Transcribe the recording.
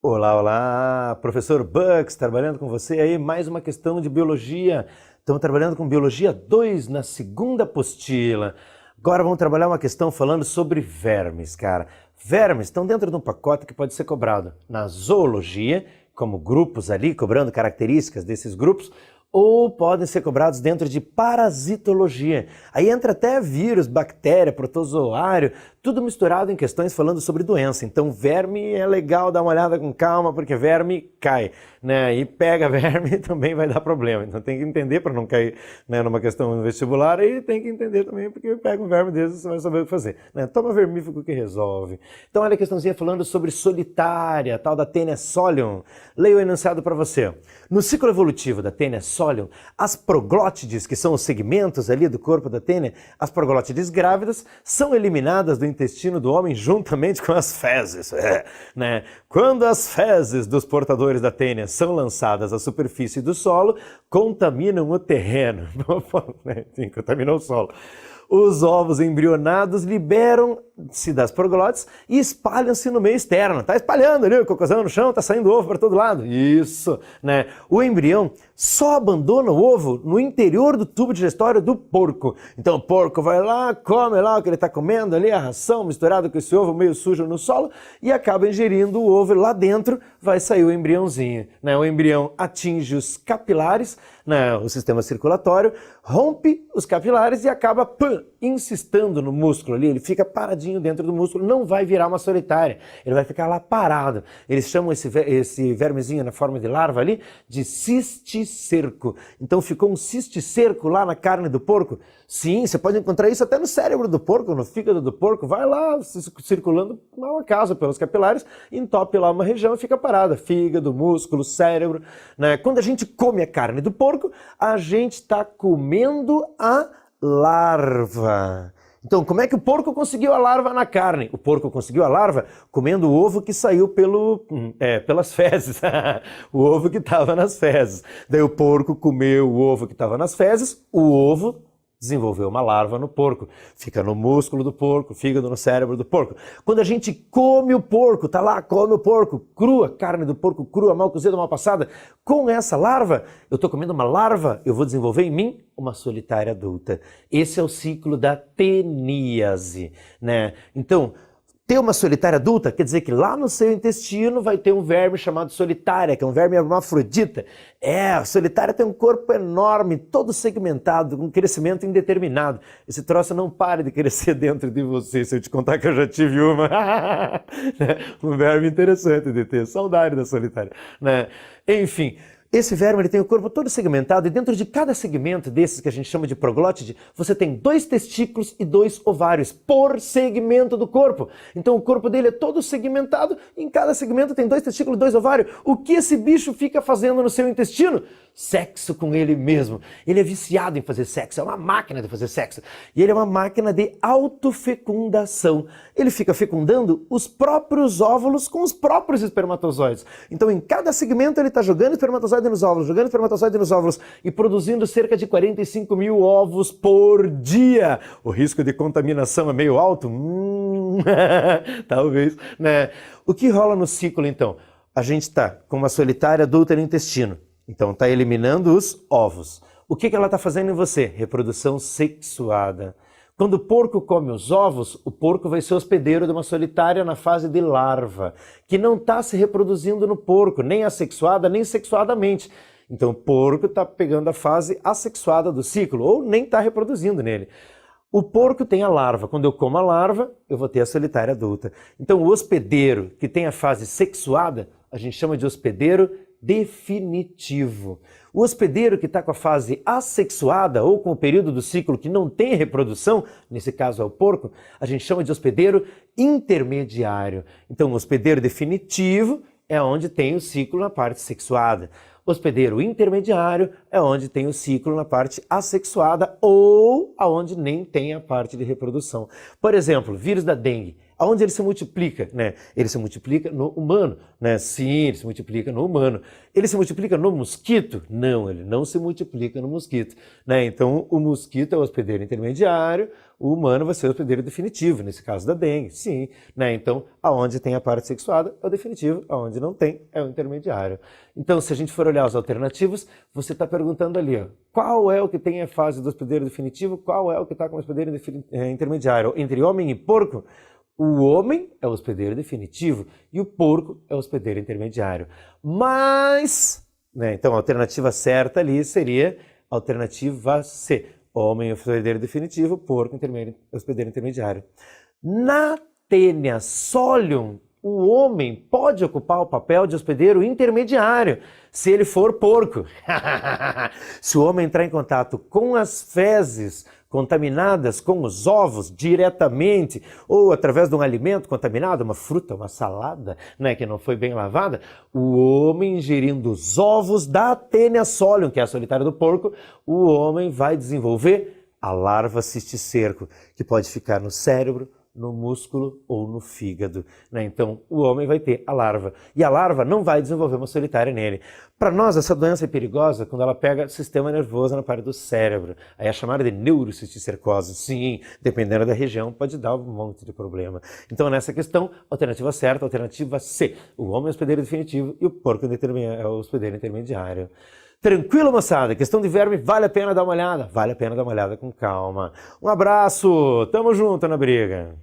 Olá, olá, professor Bugs, trabalhando com você aí, mais uma questão de biologia. Estamos trabalhando com biologia 2 na segunda apostila. Agora vamos trabalhar uma questão falando sobre vermes, cara. Vermes estão dentro de um pacote que pode ser cobrado na zoologia, como grupos ali, cobrando características desses grupos, ou podem ser cobrados dentro de parasitologia. Aí entra até vírus, bactéria, protozoário, tudo misturado em questões falando sobre doença. Então verme é legal dar uma olhada com calma, porque verme cai, né? E pega verme também vai dar problema. Então tem que entender para não cair, né, numa questão vestibular, e tem que entender também porque pega um verme desses, você vai saber o que fazer, né? Toma vermífugo que resolve. Então olha a questãozinha falando sobre solitária, tal da Taenia solium. Leio o enunciado para você. No ciclo evolutivo da Taenia solium, as proglótides, que são os segmentos ali do corpo da tênia, as proglótides grávidas, são eliminadas do intestino do homem juntamente com as fezes, né? Quando as fezes dos portadores da tênia são lançadas à superfície do solo, contaminam o terreno, enfim, contaminam o solo. Os ovos embrionados liberam-se das proglótides e espalham-se no meio externo. Tá espalhando ali o cocôzão no chão, tá saindo ovo para todo lado. Isso, né? O embrião só abandona o ovo no interior do tubo digestório do porco. Então o porco vai lá, come lá o que ele está comendo ali, a ração misturada com esse ovo meio sujo no solo e acaba ingerindo o ovo. Lá dentro vai sair o embriãozinho, né? O embrião atinge os capilares, né? O sistema circulatório, rompe os capilares e acaba insistando no músculo ali. Ele fica paradinho dentro do músculo, não vai virar uma solitária. Ele vai ficar lá parado. Eles chamam esse vermezinho na forma de larva ali de cisticerco. Então ficou um cisticerco lá na carne do porco? Sim, você pode encontrar isso até no cérebro do porco, no fígado do porco. Vai lá circulando ao acaso pelos capilares, entope lá uma região e fica parada. Fígado, músculo, cérebro, né? Quando a gente come a carne do porco, a gente está comendo a larva. Então, como é que o porco conseguiu a larva na carne? O porco conseguiu a larva comendo o ovo que saiu pelas fezes. O ovo que estava nas fezes. Daí o porco comeu o ovo que estava nas fezes, o ovo desenvolveu uma larva no porco. Fica no músculo do porco, fígado no cérebro do porco. Quando a gente come o porco, tá lá, come o porco, crua, carne do porco crua, mal cozida, mal passada, com essa larva, eu estou comendo uma larva, eu vou desenvolver em mim uma solitária adulta. Esse é o ciclo da teníase, né? Então, ter uma solitária adulta quer dizer que lá no seu intestino vai ter um verme chamado solitária, que é um verme hermafrodita. A solitária tem um corpo enorme, todo segmentado, com crescimento indeterminado. Esse troço não para de crescer dentro de você, se eu te contar que eu já tive uma. Um verme interessante de ter, saudade da solitária, né? Enfim. Esse verme ele tem o corpo todo segmentado e dentro de cada segmento desses que a gente chama de proglótide, você tem 2 testículos e 2 ovários por segmento do corpo. Então o corpo dele é todo segmentado e em cada segmento tem 2 testículos e 2 ovários. O que esse bicho fica fazendo no seu intestino? Sexo com ele mesmo. Ele é viciado em fazer sexo, é uma máquina de fazer sexo. E ele é uma máquina de autofecundação. Ele fica fecundando os próprios óvulos com os próprios espermatozoides. Então em cada segmento ele está jogando espermatozoide nos óvulos, jogando espermatozoide nos óvulos e produzindo cerca de 45 mil ovos por dia. O risco de contaminação é meio alto? Talvez, né? O que rola no ciclo então? A gente está com uma solitária adulta no intestino. Então está eliminando os ovos. O que ela está fazendo em você? Reprodução sexuada. Quando o porco come os ovos, o porco vai ser hospedeiro de uma solitária na fase de larva, que não está se reproduzindo no porco, nem assexuada, nem sexuadamente. Então o porco está pegando a fase assexuada do ciclo, ou nem está reproduzindo nele. O porco tem a larva. Quando eu como a larva, eu vou ter a solitária adulta. Então o hospedeiro que tem a fase sexuada, a gente chama de hospedeiro definitivo. O hospedeiro que está com a fase assexuada ou com o período do ciclo que não tem reprodução, nesse caso é o porco, a gente chama de hospedeiro intermediário. Então, o hospedeiro definitivo é onde tem o ciclo na parte sexuada. O hospedeiro intermediário é onde tem o ciclo na parte assexuada ou aonde nem tem a parte de reprodução. Por exemplo, vírus da dengue. Aonde ele se multiplica, né? Ele se multiplica no humano, né? Sim, ele se multiplica no humano. Ele se multiplica no mosquito? Não, ele não se multiplica no mosquito, né? Então, o mosquito é o hospedeiro intermediário, o humano vai ser o hospedeiro definitivo, nesse caso da dengue, sim, né? Então, aonde tem a parte sexuada é o definitivo, aonde não tem é o intermediário. Então, se a gente for olhar os alternativos, você está perguntando ali, ó, qual é o que tem a fase do hospedeiro definitivo, qual é o que está com o hospedeiro intermediário? Entre homem e porco, o homem é o hospedeiro definitivo e o porco é o hospedeiro intermediário. Mas, né, então a alternativa certa ali seria a alternativa C. Homem é o hospedeiro definitivo, porco hospedeiro intermediário. Na Taenia solium, o homem pode ocupar o papel de hospedeiro intermediário, se ele for porco. Se o homem entrar em contato com as fezes contaminadas, com os ovos diretamente, ou através de um alimento contaminado, uma fruta, uma salada, né, que não foi bem lavada, o homem ingerindo os ovos da Taenia solium, que é a solitária do porco, o homem vai desenvolver a larva cisticerco, que pode ficar no cérebro, no músculo ou no fígado, né? Então, o homem vai ter a larva. E a larva não vai desenvolver uma solitária nele. Para nós, essa doença é perigosa quando ela pega o sistema nervoso na parte do cérebro. Aí é chamada de neurocisticercose. Sim, dependendo da região, pode dar um monte de problema. Então, nessa questão, alternativa certa, alternativa C. O homem é o hospedeiro definitivo e o porco é o hospedeiro intermediário. Tranquilo, moçada? Questão de verme, vale a pena dar uma olhada? Vale a pena dar uma olhada com calma. Um abraço, tamo junto na briga.